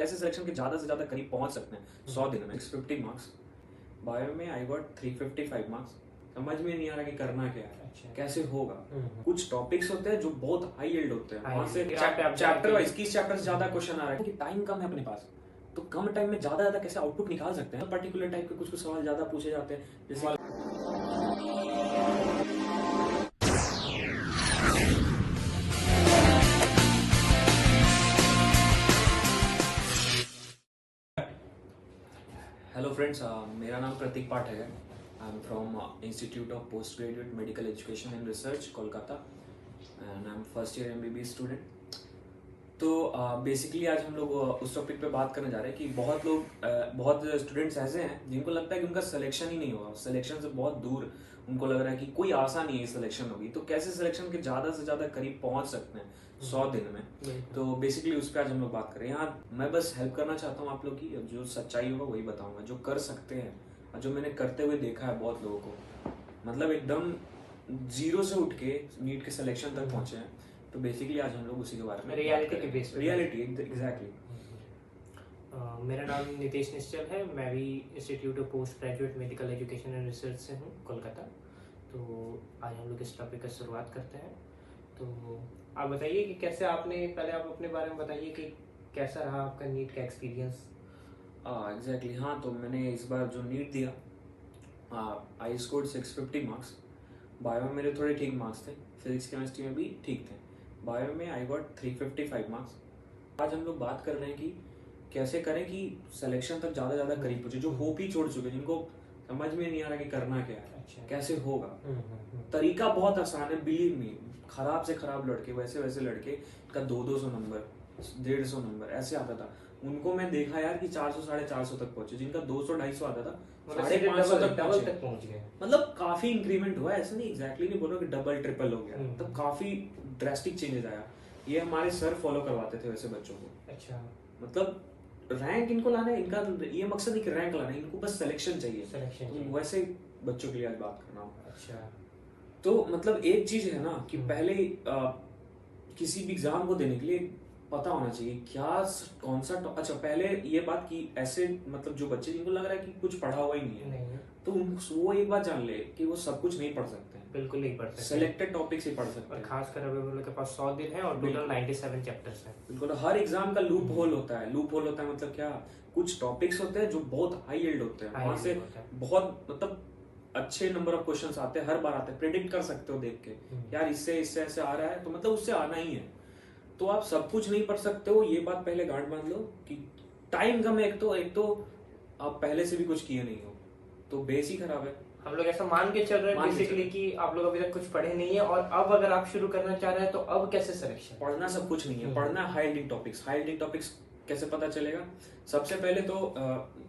कैसे सिलेक्शन के ज़्यादा से ज़्यादा करीब पहुंच सकते हैं 100 दिन में। 650 मार्क्स, बायो में आई गॉट 355 मार्क्स। समझ में नहीं आ रहा कि करना क्या है, कैसे होगा। कुछ टॉपिक्स होते हैं जो बहुत हाई यील्ड होते हैं, वहां से चैप्टर वाइज 21 चैप्टर से ज्यादा क्वेश्चन आ रहा है कि टाइम कम है अपने पास, तो कम टाइम में ज्यादा कैसे आउटपुट निकाल सकते हैं। पर्टिकुलर टाइप के कुछ सवाल ज्यादा पूछे जाते हैं, जैसे हेलो फ्रेंड्स, मेरा नाम प्रतीक पाठक है। I am from institute of post graduate medical education and research Kolkata and I am first year MBBS student. तो बेसिकली आज हम लोग उस टॉपिक पे बात करने जा रहे हैं कि बहुत स्टूडेंट्स ऐसे हैं जिनको लगता है कि उनका सिलेक्शन ही नहीं होगा, सिलेक्शन से बहुत दूर उनको लग रहा है कि कोई आशा नहीं है सिलेक्शन होगी, तो कैसे सिलेक्शन के ज़्यादा से ज़्यादा करीब पहुंच सकते हैं 100 दिन में। तो बेसिकली उस पर आज हम लोग बात करें। यहाँ मैं बस हेल्प करना चाहता हूँ आप लोग की, जो सच्चाई होगा वही बताऊंगा, जो कर सकते हैं और जो मैंने करते हुए देखा है बहुत लोगों को, मतलब एकदम जीरो से उठ के नीट के सिलेक्शन तक पहुंचे हैं। तो बेसिकली आज हम लोग उसी के बारे में रियलिटी के बेस पे। Reality exactly. मेरा नाम नितेश निश्चल है, मैं भी institute of post graduate medical education and research से हूँ कोलकाता। तो आज हम लोग इस टॉपिक का शुरुआत करते हैं। तो आप बताइए कि कैसे आपने, पहले आप अपने बारे में बताइए कि कैसा रहा आपका नीट का एक्सपीरियंस। एग्जैक्टली हाँ, तो मैंने इस बार जो नीट दिया आई स्कोर्ड 650 मार्क्स। बायो में मेरे थोड़े ठीक मार्क्स थे, फिजिक्स केमिस्ट्री में भी ठीक थे। बायो में आई गॉट 355 मार्क्स। आज हम लोग बात कर रहे हैं कि कैसे करें कि सिलेक्शन तक ज़्यादा करीब पहुंचे, जो होप ही छोड़ चुके, जिनको समझ में नहीं आ रहा कि करना क्या है, कैसे होगा। तरीका बहुत आसान है, बिलीव मी। खराब से खराब लड़के, वैसे लड़के का 200 नंबर, 150 नंबर ऐसे आता था, उनको मैं देखा यार कि 400 450 तक पहुंचे। जिनका 200-250 आता था 550 तक पहुंच गए। मतलब काफी इंक्रीमेंट हुआ, ऐसा नहीं एग्जैक्टली नहीं बोल रहा कि डबल ट्रिपल हो गया, मतलब काफी ड्रेस्टिक चेंजेस आया। ये हमारे सर फॉलो करवाते थे वैसे बच्चों को। अच्छा, मतलब रैंक इनको लाना है, इनका ये मकसद नहीं कि रैंक लाना है, इनको बस सिलेक्शन चाहिए। तो वैसे बच्चों के लिए आज बात करना होगा। अच्छा, तो मतलब एक चीज है ना कि पहले किसी भी एग्जाम को देने के लिए पता होना चाहिए क्या कौन सा अच्छा, पहले ये बात कि ऐसे मतलब जो बच्चे जिनको लग रहा है कि कुछ पढ़ा हुआ ही नहीं है, तो वो एक बात जान ले कि वो सब कुछ नहीं पढ़ सकते हैं, बिल्कुल नहीं पढ़ सकते, सिलेक्टेड टॉपिक्स ही पढ़ सकते हैं। खासकर अभी हम लोग के पास 100 दिन है और टोटल 97 चैप्टर्स हैं। बिल्कुल, हर एग्जाम का लूप होल होता है। लूप होल होता है मतलब क्या, कुछ टॉपिक्स होते हैं जो बहुत हाई यील्ड होते हैं, वहां से बहुत मतलब अच्छे नंबर ऑफ क्वेश्चंस आते हैं, हर बार आते हैं, प्रेडिक्ट कर सकते हो देख के यार इससे ऐसे आ रहा है, तो मतलब उससे आना ही है। तो आप सब कुछ नहीं पढ़ सकते हो, ये बात पहले गांठ बांध लो कि टाइम कम है। एक तो आप पहले से भी कुछ किए नहीं हो, तो बेस ही खराब है। हम लोग ऐसा मान के चल रहे हैं बेसिकली कि आप लोग अभी तक कुछ पढ़े नहीं है और अब अगर आप शुरू करना चाह रहे हैं तो अब कैसे सिलेक्शन। पढ़ना सब कुछ नहीं है, पढ़ना high yielding topics. High yielding topics कैसे पता चलेगा? सबसे पहले तो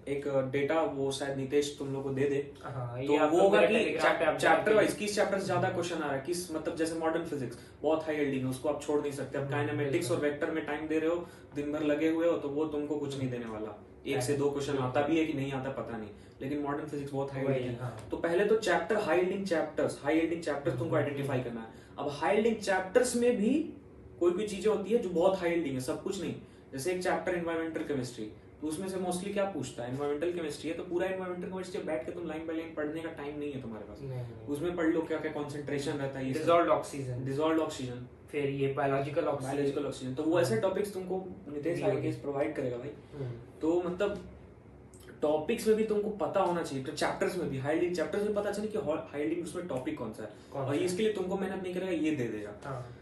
एक डेटा वो शायद नितेश तुम लोग को दे दे, तो वो होगा कि चैप्टर वाइज 21 चैप्टर से ज्यादा क्वेश्चन आ रहा है, किस मतलब जैसे मॉडर्न फिजिक्स बहुत हाई यील्डिंग है, उसको आप छोड़ नहीं सकते। अब काइनेमेटिक्स और वेक्टर में टाइम दे रहे हो, दिन भर लगे हुए हो, तो वो तुमको कुछ नहीं देने वाला। 1 से 2 क्वेश्चन आता भी है कि नहीं आता पता नहीं, लेकिन मॉडर्न फिजिक्स बहुत हाई यील्डिंग है। तो पहले तो चैप्टर हाई यील्डिंग चैप्टर्स तुमको आइडेंटिफाई करना है। अब हाई यील्डिंग चैप्टर्स में भी कोई चीजें होती है जो बहुत हाई यील्डिंग है, सब कुछ नहीं। जैसे एक चैप्टर एनवायरमेंटल केमिस्ट्री, तो उसमें से मोस्टली क्या पूछता है, एनवायरमेंटल केमिस्ट्री है तो पूरा एनवायरमेंटल केमिस्ट्री बैठ के तुम लाइन बाय लाइन पढ़ने का टाइम नहीं है तुम्हारे पास। उसमें पढ़ लो क्या क्या कॉन्सेंट्रेशन रहता है, डिसॉल्व्ड ऑक्सीजन, फिर ये बायोलॉजिकल ऑक्सीजन, तो वो ऐसे टॉपिक्स तुमको नितेश आईएएस प्रोवाइड करेगा भाई। तो मतलब टॉपिक्स में भी तुमको पता होना चाहिए, तो चैप्टर्स में भी हाई यील्डिंग चैप्टर्स में पता चले कि हाई यील्डिंग उसमें टॉपिक कौन सा है, और इसके लिए तुमको मेहनत नहीं करेगा, ये दे देगा।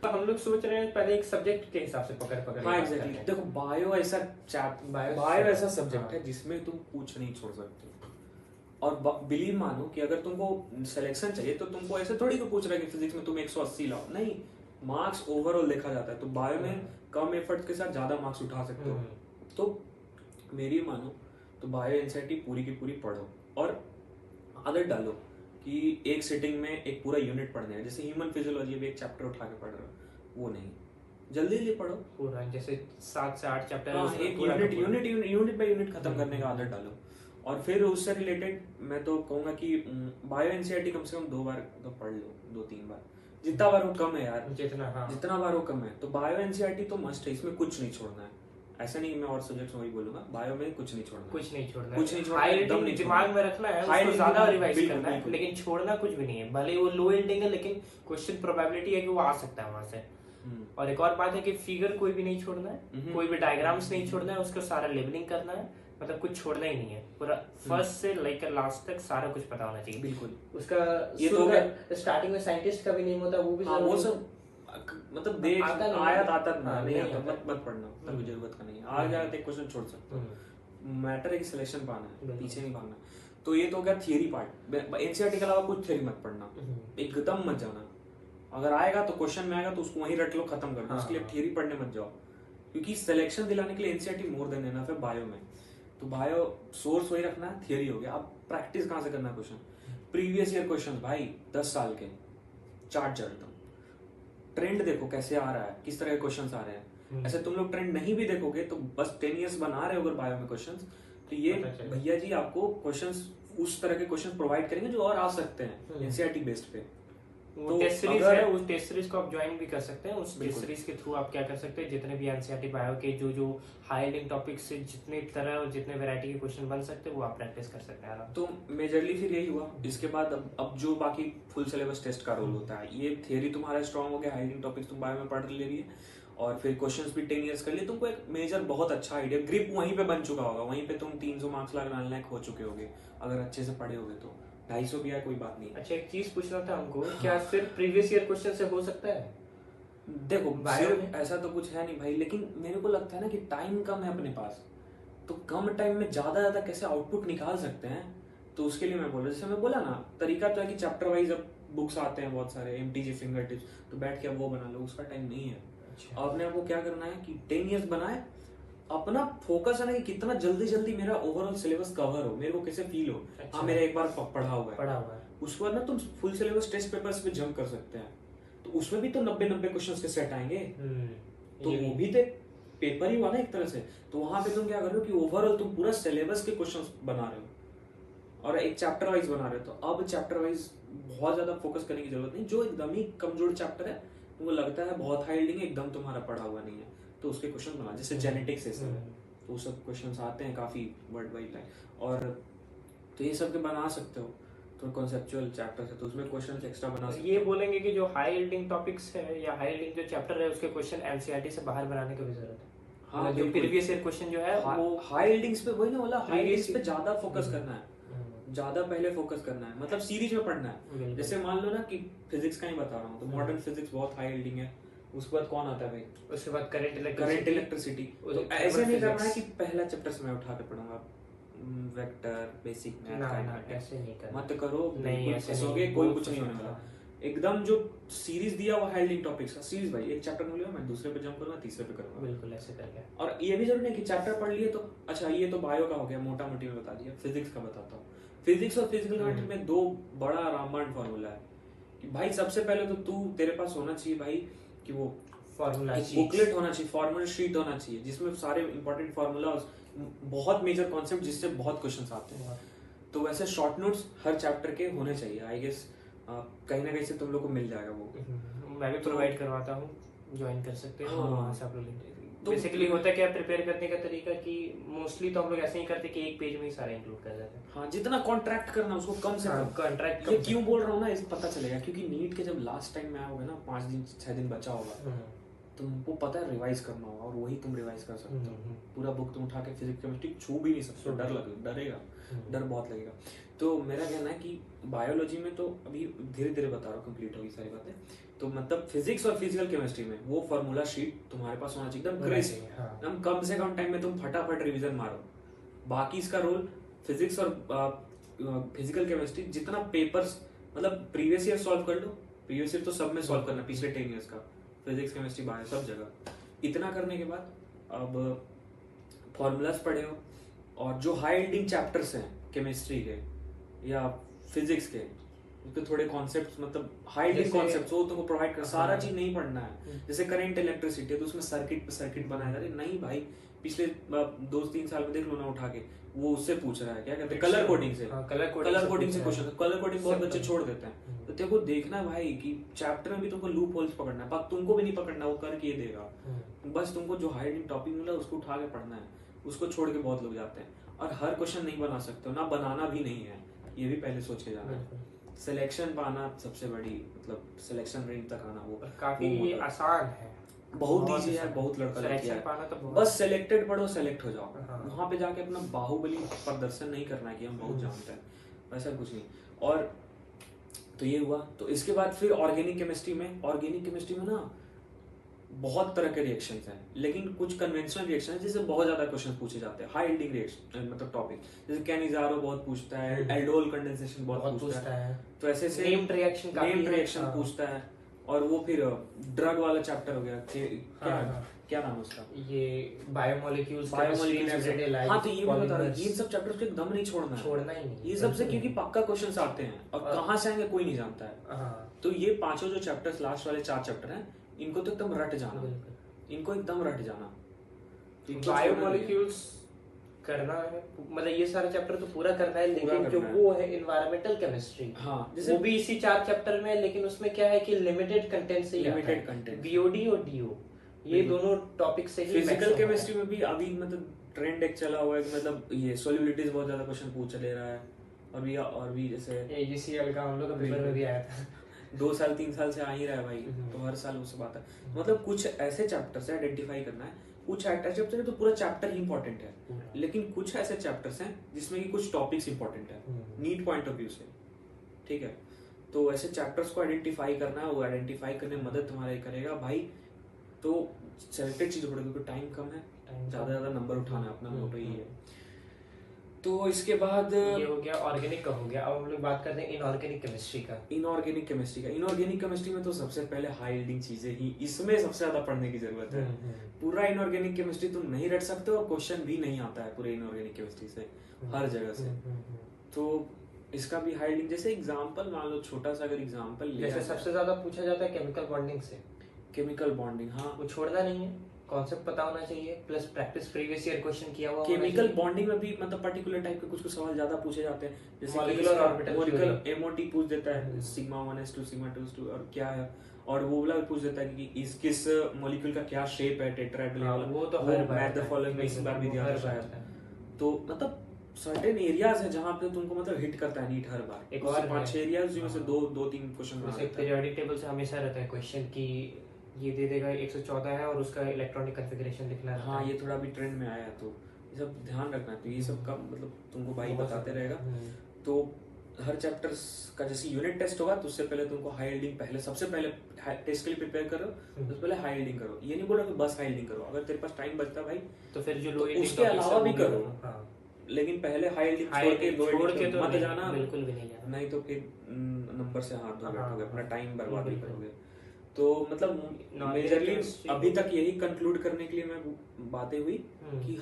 तो हम लोग सोच रहे हैं पहले एक सब्जेक्ट के हिसाब से पकड़। हाँ एग्जैक्टली, देखो बायो ऐसा सब्जेक्ट है जिसमें तुम कुछ नहीं छोड़ सकते। और बिलीव मानो कि अगर तुमको सिलेक्शन चाहिए तो तुमको ऐसे थोड़ी को पूछ रहा है कि फिजिक्स में तुम 180 लाओ, नहीं, मार्क्स ओवरऑल देखा जाता है। तो बायो में कम एफर्ट के साथ ज्यादा मार्क्स उठा सकते हो। तो मेरी मानो तो बायो एनसीईआरटी पूरी की पूरी पढ़ो और आदत डालो कि एक सिटिंग में एक पूरा यूनिट पढ़ने है। जैसे ह्यूमन फिजियोलॉजी भी एक चैप्टर उठा के पढ़ रहे हो, वो नहीं, जल्दी पढ़ो पूरा, जैसे 7 से 8 चैप्टर एक यूनिट बाय यूनिट खत्म करने का आदत डालो। और फिर उससे रिलेटेड मैं तो कहूंगा कि बायो एनसीईआरटी कम से कम 2 बार तो पढ़ लो, 2-3 बार, जितना बार वो कम है यार, जितना बार वो कम है। तो बायो एनसीईआरटी तो मस्ट है, इसमें कुछ नहीं छोड़ना है। ऐसा नहीं मैं और सब्जेक्ट्स वही बोलूंगा, बायो में कुछ नहीं छोड़ना, कुछ नहीं छोड़ना, कुछ नहीं छोड़ना, हाईलाइटिंग दिमाग में रखना है, उसको ज्यादा रिवाइज करना है, बिल्कुल। लेकिन छोड़ना कुछ भी नहीं है। भले वो लो एंडिंग है लेकिन क्वेश्चन प्रोबेबिलिटी है कि वो आ सकता है वहां से। और एक और बात है कि फिगर कोई भी नहीं छोड़ना है, कोई भी डायग्राम्स नहीं छोड़ना है, उसको सारा लेबलिंग करना है, मतलब कुछ छोड़ना ही नहीं है, पूरा फर्स्ट से लेकर लास्ट तक सारा कुछ पता होना चाहिए। बिल्कुल। उसका ये तो स्टार्टिंग में साइंटिस्ट का भी नहीं होता, वो भी वो सब मतलब देख आयत आता नहीं आता, मत पढ़ना, तब जरूरत का नहीं है। आ जाए तो क्वेश्चन छोड़ सकते हो, मैटर है कि सिलेक्शन पाना है, पीछे नहीं भागना। तो ये तो हो गया थियरी पार्ट। एनसीईआरटी के अलावा कुछ थियरी मत पढ़ना, एकदम मत जाना। अगर आएगा तो क्वेश्चन में आएगा तो उसको वहीं रट लो, खत्म कर दो, उसके लिए थियरी पढ़ने मत जाओ, क्योंकि सिलेक्शन दिलाने के लिए एनसीईआरटी मोर देन एनफ है बायो में। तो बायो सोर्स वही रखना है, थियरी हो गया। अब प्रैक्टिस कहाँ से करना है क्वेश्चन, प्रीवियस ईयर क्वेश्चन भाई 10 साल के चार्ट चढ़ दो, ट्रेंड देखो कैसे आ रहा है, किस तरह के क्वेश्चंस आ रहे हैं। ऐसे तुम लोग ट्रेंड नहीं भी देखोगे तो बस 10 इयर्स बना रहे हो अगर बायो में क्वेश्चंस, तो ये भैया जी आपको क्वेश्चंस उस तरह के क्वेश्चंस प्रोवाइड करेंगे जो और आ सकते हैं एनसीईआरटी बेस्ड पे। तो टेस्ट सीरीज है, उस टेस्ट सीरीज को आप ज्वाइन भी कर सकते हैं। उस टेस्ट सीरीज के थ्रू आप क्या कर सकते हैं, जितने भी एनसीईआरटी बायो के जो हाई लिंक टॉपिक से जितने तरह और जितने वैरायटी के क्वेश्चन बन सकते हैं वो आप प्रैक्टिस कर सकते हैं। तो मेजरली फिर यही हुआ। इसके बाद अब जो बाकी फुल सिलेबस टेस्ट का रोल होता है, ये थियरी तुम्हारा स्ट्रांग हो गया, हाई लिंक टॉपिक्स तुम बायो में पढ़ ले रही है, और फिर क्वेश्चंस भी 10 इयर्स कर लिए, तुमको एक मेजर बहुत अच्छा आइडिया, ग्रिप वहीं पे बन चुका होगा, वहीं पे तुम 300 मार्क्स लगाने लायक हो चुके होगे अगर अच्छे से पढ़े होगे तो। 250 भी है कोई बात नहीं। अच्छा एक चीज पूछना था हमको, क्या सिर्फ प्रीवियस ईयर क्वेश्चन से हो सकता है? देखो सिर्फ ऐसा तो कुछ है नहीं भाई, लेकिन मेरे को लगता है ना कि टाइम कम है अपने पास, तो कम टाइम में ज्यादा कैसे आउटपुट निकाल सकते हैं, तो उसके लिए मैं बोल रहा हूँ, जैसे मैं बोला ना तरीका तो है कि चैप्टर वाइज अब बुक्स आते हैं बहुत सारे, एमटीजी फिंगर टिप्स, तो बैठ के अब वो बना लो, उसका टाइम नहीं है। और अपने आपको क्या करना है कि 10 इयर्स बनाए, अपना फोकस है ना कि कितना जल्दी जल्दी मेरा ओवरऑल सिलेबस कवर हो, मेरे को कैसे फील हो, हाँ मेरा एक बार पढ़ा हुआ है। उसके बाद ना तुम फुल सिलेबस टेस्ट पेपर्स पे जंप कर सकते हैं, तो उसमें भी तो 90 क्वेश्चंस के सेट आएंगे, तो वो भी तो पेपर ही हुआ ना एक तरह से। तो वहां पे तुम क्या कर रहे हो कि ओवरऑल तुम पूरा सिलेबस के क्वेश्चंस बना रहे हो और एक चैप्टर वाइज बना रहे हो। तो अब चैप्टर वाइज बहुत ज्यादा फोकस करने की जरूरत नहीं। जो एकदम ही कमजोर चैप्टर है, तुमको लगता है बहुत हाई रीडिंग है, एकदम तुम्हारा पढ़ा हुआ नहीं है, तो उसके क्वेश्चन बना, जैसे जेनेटिक्स है तो सब क्वेश्चंस आते हैं काफी वर्ड वाइड लाइन, और तो ये सब के बना सकते हो। तो कॉन्सेप्चुअल चैप्टर है तो उसमें क्वेश्चंस एक्स्ट्रा बना सकते हो। ये बोलेंगे कि जो हाई रीडिंग टॉपिक्स है या हाई रीडिंग जो चैप्टर है उसके क्वेश्चन एनसीईआरटी से बाहर बनाने की भी जरूरत है। हाँ, जो प्रीवियस ईयर क्वेश्चन जो है वो हाई रीडिंग्स पे, वही ना बोला, हाई रीडिंग्स पे ज्यादा फोकस करना है, ज्यादा पहले फोकस करना है, मतलब सीरीज में पढ़ना है। जैसे मान लो ना कि फिजिक्स का ही बता रहा हूँ, तो मॉडर्न फिजिक्स बहुत हाई रीडिंग है, उसके बाद कौन आता है भाई, उसके बाद करंट इलेक्ट्रिसिटी। तो ऐसे नहीं करना है कि पहला चैप्टर से मैं उठा के पढ़ूंगा वेक्टर बेसिक मैथ, ऐसे नहीं करना, मत करो, नहीं ऐसे होगे, कोई कुछ नहीं होने वाला। एकदम जो सीरीज दिया वो हाई रीडिंग टॉपिक्स का सीरीज, भाई एक चैप्टर में लिया, मैं दूसरे पे जंप करूंगा, तीसरे पे करूंगा, बिल्कुल ऐसे करके। और ये भी जरूरी है कि चैप्टर पढ़ लिए तो अच्छा, ये तो बायो का हो गया, मोटा मोटी में बता दिया। फिजिक्स का बताता हूँ। फिजिक्स और फिजिकल केमिस्ट्री में दो बड़ा रामबाण फॉर्मूला है कि भाई सबसे पहले तो तेरे पास होना चाहिए भाई कि वो फॉर्मूला बुकलेट होना चाहिए, फॉर्मूला शीट होना चाहिए, जिसमें सारे इंपॉर्टेंट फॉर्मूला, बहुत मेजर कॉन्सेप्ट जिससे बहुत क्वेश्चंस आते हैं। तो वैसे शॉर्ट नोट्स हर चैप्टर के होने चाहिए, आई गेस कहीं ना कहीं से तुम लोग को मिल जाएगा वो। मैं भी प्रोवाइड करवाता हूँ, ज्वाइन कर सकते हो। वहाँ से आप लोग तो बेसिकली होता है क्या प्रिपेयर करने का तरीका कि मोस्टली तो हम लोग ऐसे ही करते कि एक पेज में ही सारे इंक्लूड कर देते हैं। हाँ, जितना कॉन्ट्रैक्ट करना उसको कम से कम कॉन्ट्रैक्ट। ये क्यों बोल रहा हूँ ना, इस पता चलेगा क्योंकि नीट के जब लास्ट टाइम में आओगे ना, 5 दिन 6 दिन बचा होगा, तुमको पता है रिवाइज करना होगा, और वही तुम रिवाइज कर सकते हो। पूरा बुक तुम उठा के फिजिक्स केमिस्ट्री छू भी नहीं सकते, डर बहुत लगेगा। तो मेरा कहना है कि बायोलॉजी में तो अभी धीरे धीरे बता रहा हूँ, कंप्लीट होगी सारी बातें। तो मतलब फिजिक्स और फिजिकल केमिस्ट्री में वो फॉर्मूला शीट तुम्हारे पास होना चाहिए, एकदम क्रिस्प, एकदम कम से कम टाइम में तुम फटाफट रिवीजन मारो। बाकी इसका रोल फिजिक्स और फिजिकल केमिस्ट्री जितना पेपर्स, मतलब प्रीवियस ईयर सॉल्व कर लो, प्रीवियस ईयर तो सब में सॉल्व करना, पिछले 10 इयर्स का फिजिक्स केमिस्ट्री बायो सब जगह। इतना करने के बाद अब फॉर्मूलाज पढ़े हो, और जो हाई यील्डिंग चैप्टर्स हैं केमिस्ट्री के या फिजिक्स के, उसके थोड़े कॉन्सेप्ट्स, मतलब हाई यील्डिंग कॉन्सेप्ट्स वो तुमको प्रोवाइड कर। सारा चीज नहीं पढ़ना है। जैसे करंट इलेक्ट्रिसिटी है तो उसमें सर्किट पे सर्किट बनाया जा रहा है, नहीं भाई, पिछले 2-3 साल में देख लो ना उठा के, वो उससे पूछ रहा है क्या कहते हैं, कलर कोडिंग से, कलर कोडिंग से क्वेश्चन। कलर कोडिंग बहुत बच्चे छोड़ देते हैं। तो तेरे को देखना है भाई कि चैप्टर में भी तुमको लूप होल्स पकड़ना है, तुमको भी नहीं पकड़ना, वो करके ये देगा। बस तुमको जो हाई यील्डिंग टॉपिक मिला उसको उठा के पढ़ना है, उसको छोड़ के बहुत लोग जाते हैं। और हर क्वेश्चन नहीं बना सकते हो, ना बनाना भी नहीं है, ये भी पहले सोच के जाना है। सिलेक्शन पाना सबसे बड़ी मतलब सिलेक्शन रेंज तक आना वो काफी आसान है, बहुत ईजी है, बहुत लड़का लड़कियां है, बस सिलेक्टेड पढ़ो, सेलेक्ट हो जाओ। वहां पे जाके अपना बाहुबली प्रदर्शन नहीं करना है कि हम बहुत जानते हैं, ऐसा कुछ नहीं। और तो ये हुआ। तो इसके बाद फिर ऑर्गेनिक केमिस्ट्री में ना बहुत तरह के रिएक्शंस हैं, लेकिन कुछ कन्वेंशनल रिएक्शन है जिससे बहुत ज्यादा क्वेश्चन पूछे जाते हैं। हाई यील्डिंग रिएक्शन मतलब टॉपिक जैसे कैनिजारो बहुत पूछता है, एल्डोल कंडेंसेशन बहुत पूछता है, तो ऐसे से नेम्ड रिएक्शन पूछता है। और वो फिर ड्रग वाला चैप्टर हो गया, क्या नाम है उसका, ये बायोमोलिक्यूल्स एवरीडे लाइफ। हाँ, तो ये मैं बता रहा हूँ, ये सब चैप्टर्स पे एकदम नहीं छोड़ना ही नहीं ये सबसे, क्योंकि पक्का क्वेश्चंस आते हैं और कहाँ से आएंगे कोई नहीं जानता है। तो ये पांचों जो चैप्टर्स लास्ट वाले 4 चैप्टर हैं, इनको तो एकदम रट जाना, इनको एकदम रट जाना। बायोमोलिक्यूल्स करना है, मतलब ये सारा चैप्टर तो पूरा करना है, लेकिन जो वो है एनवायरमेंटल केमिस्ट्री, वो भी इसी 4 चैप्टर में है, लेकिन उसमें क्या है कि लिमिटेड कंटेंट से लिमिटेड कंटेंट, बीओडी और डीओ ये दोनों टॉपिक से ही। फिजिकल केमिस्ट्री में भी अभी मतलब ट्रेंड एक चला हुआ है कि मतलब ये सॉल्युबिलिटीज बहुत ज्यादा क्वेश्चन पूछ ले रहा है। और भी जैसे AGCL का हम लोग का पेपर में भी आया था 2 साल 3 साल से आ ही रहा है भाई, तो हर साल उससे बात है। मतलब कुछ ऐसे चैप्टर्स है आइडेंटिफाई करना है, कुछ ऐसे चैप्टर है तो पूरा चैप्टर ही इंपॉर्टेंट है, लेकिन कुछ ऐसे चैप्टर्स हैं जिसमें कि कुछ टॉपिक्स इंपॉर्टेंट है नीट पॉइंट ऑफ व्यू से, ठीक है। तो ऐसे चैप्टर्स को आइडेंटिफाई करना है, वो आइडेंटिफाई करने में मदद तुम्हारी करेगा भाई। तो सेलेक्टेड चीज पढ़ो क्योंकि टाइम कम है, ज्यादा नंबर उठाना अपना मोटो ही है। तो इसके बाद ये हो गया ऑर्गेनिक का हो गया। अब हम लोग बात करते हैं इनऑर्गेनिक केमिस्ट्री का। इनऑर्गेनिक केमिस्ट्री में तो सबसे पहले हाई यील्डिंग चीजें ही, इसमें सबसे ज्यादा पढ़ने की जरूरत है। पूरा इनऑर्गेनिक केमिस्ट्री तुम नहीं रट सकते और क्वेश्चन भी नहीं आता है पूरे इनऑर्गेनिक केमिस्ट्री से हर जगह से। तो इसका भी हाई यील्डिंग, जैसे एग्जांपल मान लो, छोटा सा अगर एग्जांपल लिया, जैसे सबसे ज्यादा पूछा जाता है केमिकल बॉन्डिंग से। केमिकल बॉन्डिंग, हाँ, वो छोड़ना नहीं है, कॉन्सेप्ट पता होना चाहिए, plus practice previous year question किया हुआ। केमिकल बॉन्डिंग में भी मतलब पर्टिकुलर टाइप के कुछ सवाल ज्यादा पूछे जाते हैं, जैसे मॉलिक्यूलर ऑर्बिटल MOT पूछ देता है, सिग्मा 1s2 सिग्मा 2s2 और क्या है, और वो वाला पूछ देता है कि इस किस मॉलिक्यूल का क्या शेप है, टेट्राहेड्रल वाला, वो तो हर बार मैथ द फॉलोइंग में इस बार भी दिया था शायद। तो मतलब सर्टेन एरियाज है जहां पे तुमको मतलब हिट करता है नीट हर बार। एक और 5-6 एरियाज जिसमें से 2-3 क्वेश्चन बना है। पीरियोडिक टेबल से हमेशा रहता है क्वेश्चन कि ये दे देगा 114 है और उसका इलेक्ट्रॉनिक कॉन्फ़िगरेशन लिखना है। हाँ, ये थोड़ा भी ट्रेंड में आया, तो ये सब ध्यान रखना। तो ये सब का मतलब तुमको भाई बताते रहेगा। तो हर चैप्टर्स का जैसे यूनिट टेस्ट होगा तो उससे पहले तुमको हाई यील्डिंग पहले सबसे पहले टेस्ट के लिए प्रिपेयर करो, उससे पहले हाई यील्डिंग करो। ये नहीं बोला कि बस हाई यील्डिंग करो, अगर तेरे पास टाइम बचता भाई तो फिर जो लो उसके अलावा भी करो, लेकिन पहले हाई यील्डिंग छोड़ के तो मत जाना, बिल्कुल भी नहीं जाना, नहीं तो फिर नंबर से हाथ धो बैठोगे, अपना टाइम बर्बाद भी करोगे। तो मतलब मेजरली अभी तक यही कंक्लूड करने के लिए मैं बातें हुई कि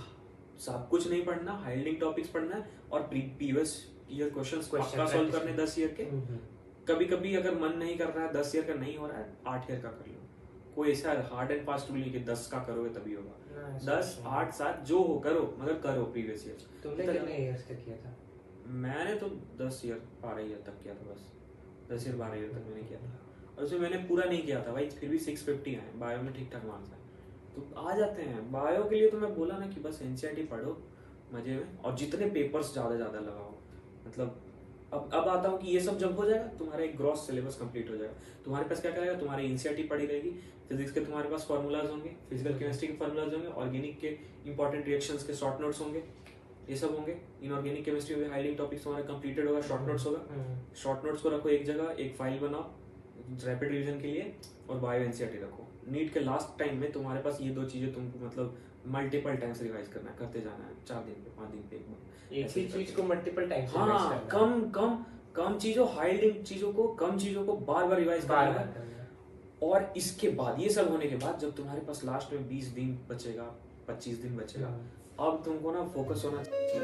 सब कुछ नहीं पढ़ना, हाई यील्डिंग टॉपिक्स पढ़ना है और प्रीवियस ईयर क्वेश्चंस पक्का सॉल्व करने 10 ईयर के। कभी कभी अगर मन नहीं कर रहा है, 10 ईयर का नहीं हो रहा है, 8 ईयर का कर लो। कोई ऐसा हार्ड एंड फास्ट रूल नहीं कि 10 का करोगे तभी होगा। 10, 8, 7 जो हो करो, मगर करो प्रीवियस ईयर। तुमने कितने ईयर्स का किया था? मैंने तो 10 ईयर 12 ईयर तक किया था, बस 10 ईयर 12 ईयर तक मैंने किया था। और उसमें मैंने पूरा नहीं किया था भाई, फिर भी 650 आए, बायो में ठीक ठाक मार्क्स आए, तो आ जाते हैं। बायो के लिए तो मैं बोला ना कि बस एनसीईआरटी पढ़ो मजे में, और जितने पेपर्स ज्यादा लगाओ। मतलब अब आता हूँ कि ये सब जब हो जाएगा, तुम्हारा एक ग्रॉस सिलेबस कंप्लीट हो जाएगा। तुम्हारे पास क्या करेगा, तुम्हारी एनसीईआरटी पड़ी रहेगी, फिजिक्स के तुम्हारे पास फार्मूलाज होंगे, फिजिकल केमिस्ट्री के फार्मूलाज होंगे, ऑर्गेनिक के इंपॉर्टेंट रिएक्शंस के शॉर्ट नोट्स होंगे, ये सब होंगे। इनऑर्गेनिक केमिस्ट्री में हाई यील्डिंग टॉपिक्स तुम्हारा कंप्लीटेड होगा, शॉर्ट नोट्स होगा। शॉर्ट नोट्स को रखो एक जगह, एक फाइल बनाओ रैपिड रिवीजन के लिए, और बायो एनसीईआरटी रखो। नीट के लास्ट टाइम में तुम्हारे पास ये 2 चीजें तुमको मतलब मल्टीपल टाइम्स रिवाइज करना है, करते जाना है, 4 दिन पे 5 दिन पे एक बार एक ही चीज को मल्टीपल टाइम्स रिवाइज करना है। कम चीजों, हाई यील्डिंग चीजों को, कम चीजों को बार रिवाइज करना है। और इसके बाद, ये सब होने के बाद, जब तुम्हारे पास लास्ट में 20 दिन बचेगा, 25 दिन बचेगा, अब तुमको ना फोकस होना चाहिए।